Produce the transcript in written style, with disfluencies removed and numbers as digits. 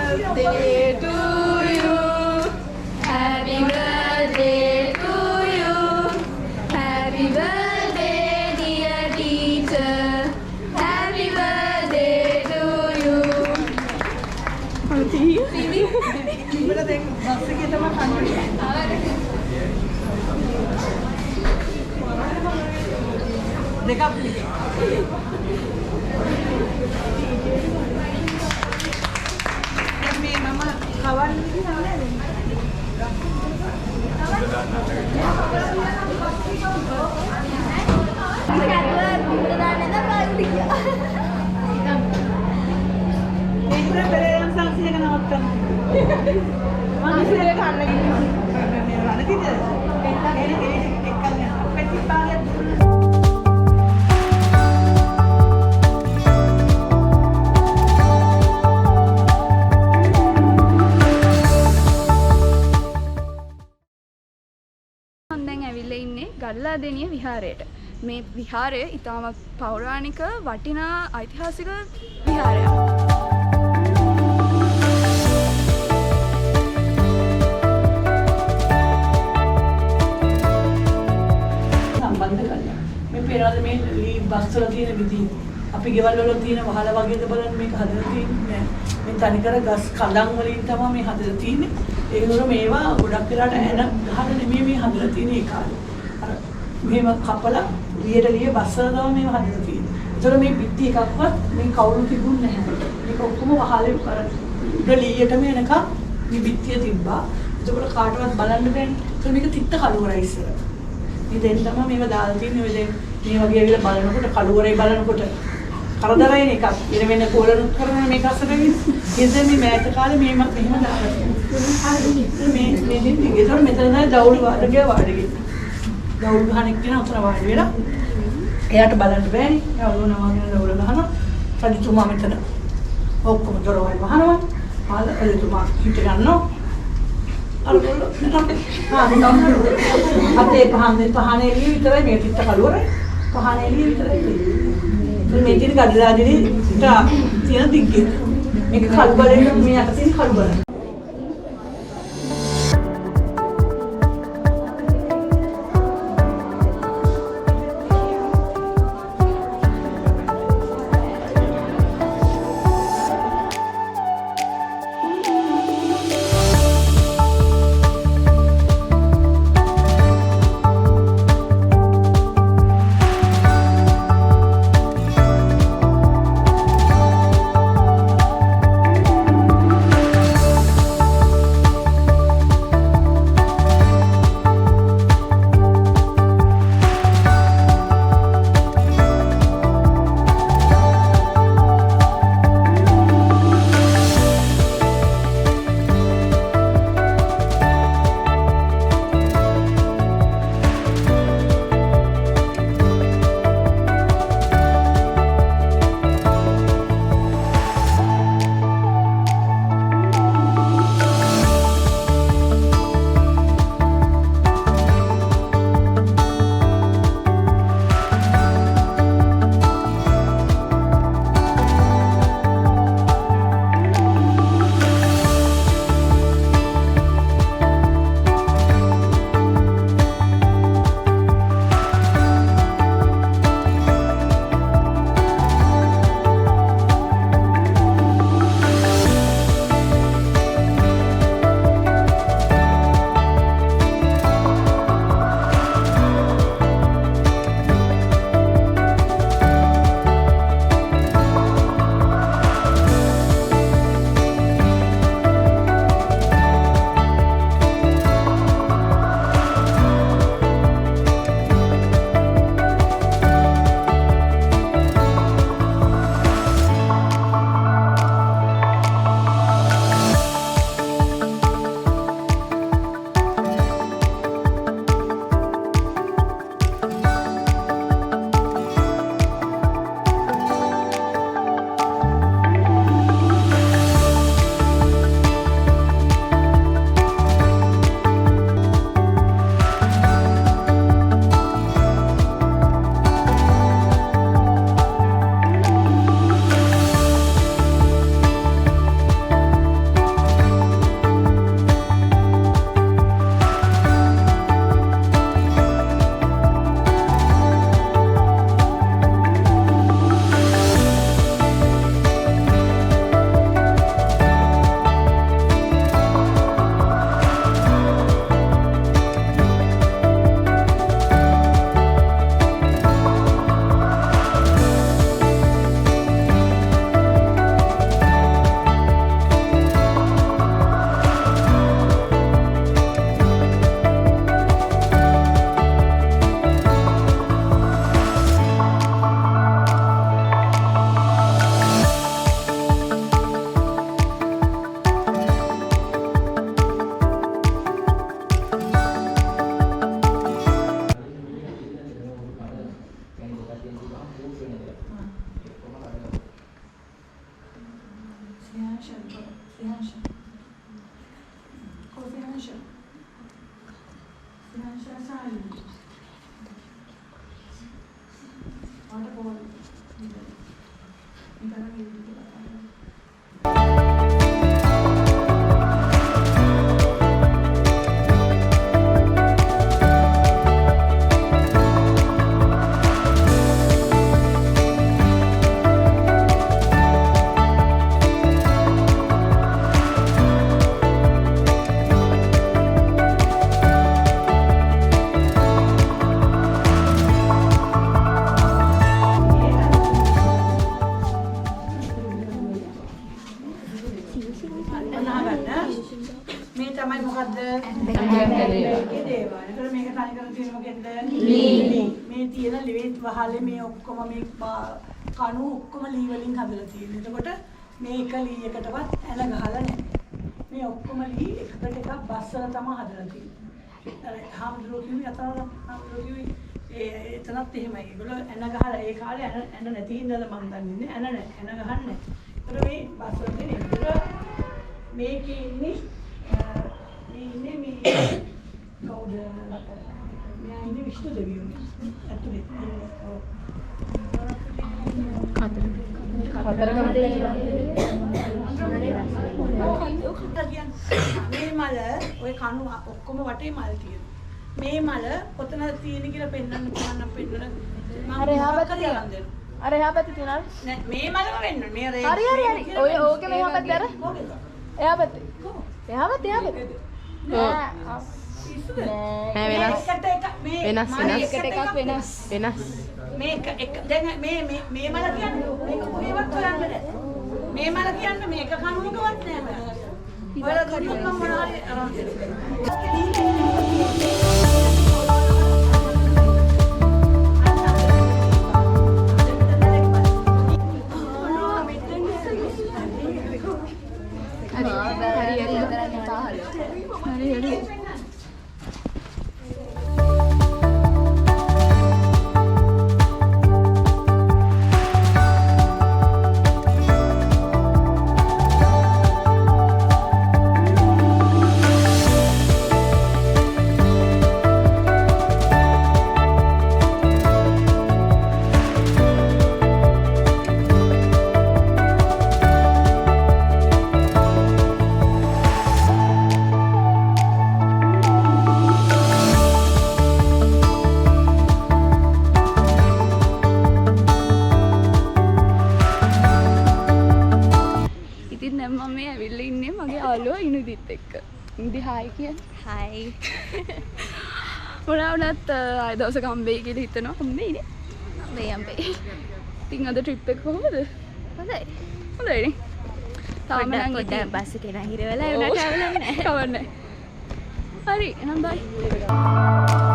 birthday to you. Happy birthday to you. Happy birthday dear teacher. Happy birthday to you. ඉබල දැන් bus එකේ තමයි කන්නේ. දෙකක් මේ මම කවන්න කියලා නේද? ඒක පෙරේරන් සංසියක නවත්තන්න. මම ඉතින් කන්න ගිහින් මේ රණතිද? එක්කන්නේ ප්‍රතිපාලය ගල්ලාදෙණිය විහාරයට. මේ විහාරය ඉතාම පෞරාණික වටිනා ඓතිහාසික විහාරයක්. සම්බන්ධ කරලා මේ පෙරාද මේ ලී බස් වල තියෙන විදිහ අපි ගෙවල් වල තියෙන වහල වගේද බලන්න මේක හදලා තියෙන්නේ මේ තනිකර ගස් කඳන් වලින් තමයි මේ හදලා තියෙන්නේ. ඒ වුණා මේවා ගොඩක් වෙලාට එන ගහන නෙමෙයි මේ හදලා තියෙන්නේ ඒ කාලේ. මෙහෙම කපලා ලියට ලිය බස්සලා තමයි මේව හදලා තියෙන්නේ. ඒතර මේ පිටි එකක්වත් මේ කවුරු තිබුණේ නැහැ. මේක ඔක්කොම වහලේ කරලා උඩ ලියටම එනකම් මේ පිටිය තිබ්බා. ඒකවල කාටවත් බලන්න බෑනේ. ඒතර මේක තිත්ත කළුවරයි ඉස්සර. මේ දෙන්න තමයි මේව දාලා තියෙන්නේ. ඔය දැන් මේ වගේ ඇවිල්ලා බලනකොට කළුවරේ බලනකොට කරදරයිනේ එකක්. ඉර වෙන කොලනුත් කරන මේක අස්සරගෙන ඉතින් මේ මෑත කාලේ මෙහෙම දාලා මේ දෙන්නේ. ඒතර මෙතන තමයි දවුළු වාඩිය වාඩිය. දවුල් ගහන එක්කන උතර වාඩි වෙලා එයාට බලන්න බෑනේ. එයා ඔලුවනවාගෙන දවුල ගහනවා. රජතුමා මෙතන ඔක්කොම දොරවල් වහනවා. ආල රජතුමා හිට ගන්නවා. අරගොල්ල අතේ පහනේ එළිය විතරයි මේ පිට කළුවරේ. පහනේ එළිය විතරයි. මේ තියෙන ගඩලාදිනේ තියෙන දිග්ගේ. මේක කල්බලෙන් මේ අත තියෙන කල්බල. මේ තමයි මොකද්ද? මේකේ දේවල්. ඒතර මේක තනි කරලා තියෙන මොකෙන්ද? ලී. මේ තියෙන ලිවෙත් වහලේ මේ ඔක්කොම මේ කණු ඔක්කොම ලී වලින් හදලා තියෙනවා. එතකොට මේක ලී එකටවත් ඇල ගහලා නැහැ. මේ ඔක්කොම ලී එකට එකක් බස්සලා තමයි හදලා තියෙන්නේ. අර හාමුදුරුවෝ කිව්වේ හාමුදුරුවෝ කිව්වේ එතනත් එහෙමයි. ඒගොල්ලෝ ඇන ගහලා ඒ කාලේ ඇන නැති හින්දාද මම දන්නේ නැහැ. ඇන ගහන්නේ. ඒතර මේ බස්සලා තියෙන. මේකේ ඉන්නේ මේ කවුද? මෙයා ඉන්නේ විෂ්ණු දෙවියෝ. ඇතුලේ. මේ මල ඔය කණු ඔක්කොම වටේ මල් තියෙනවා. මේ මල කොතනද තියෙන්නේ කියලා පෙන්වන්න පුළුවන් නම් පෙන්වන්න. අර එහා පැත්තේ තියනවා. අර එහා පැත්තේ තියනවා. නෑ මේ මලම වෙන්න. මේ හරි. ඔය ඕකේ මෙහා පැත්තේ අර. එහා පැත්තේ. එහා පැත්තේ. නෑ වෙනස්. වෙනස්. මේක එක දැන් මේ මල කියන්නේ මේක කොහෙවත් හොයන්න බෑ. මේ මල කියන්නේ මේක කණුවකවත් නෑ මල. ඔයාලා දුන්නොත් මම මොනවාරි අරන් හරි. මම මේ ඇවිල්ලා ඉන්නේ මගේ යාළුවා ඉනුදිත් එක්ක. ඉන්දි හායි කියන්නේ. හයි. මොනවා වුණත් ආය දවසක හම්බෙයි කියලා හිතනවා. හම්බෙයිනේ. අම්බේ. ඉතින් අද ට්‍රිප් එක කොහොමද? හොඳයි. හොඳයිනේ. තාම නම් පොඩ්ඩක් බස් එකේ නම් හිර වෙලා වුණාට අවුලක් නැහැ. කවන්නේ. හරි එහෙනම් බයි.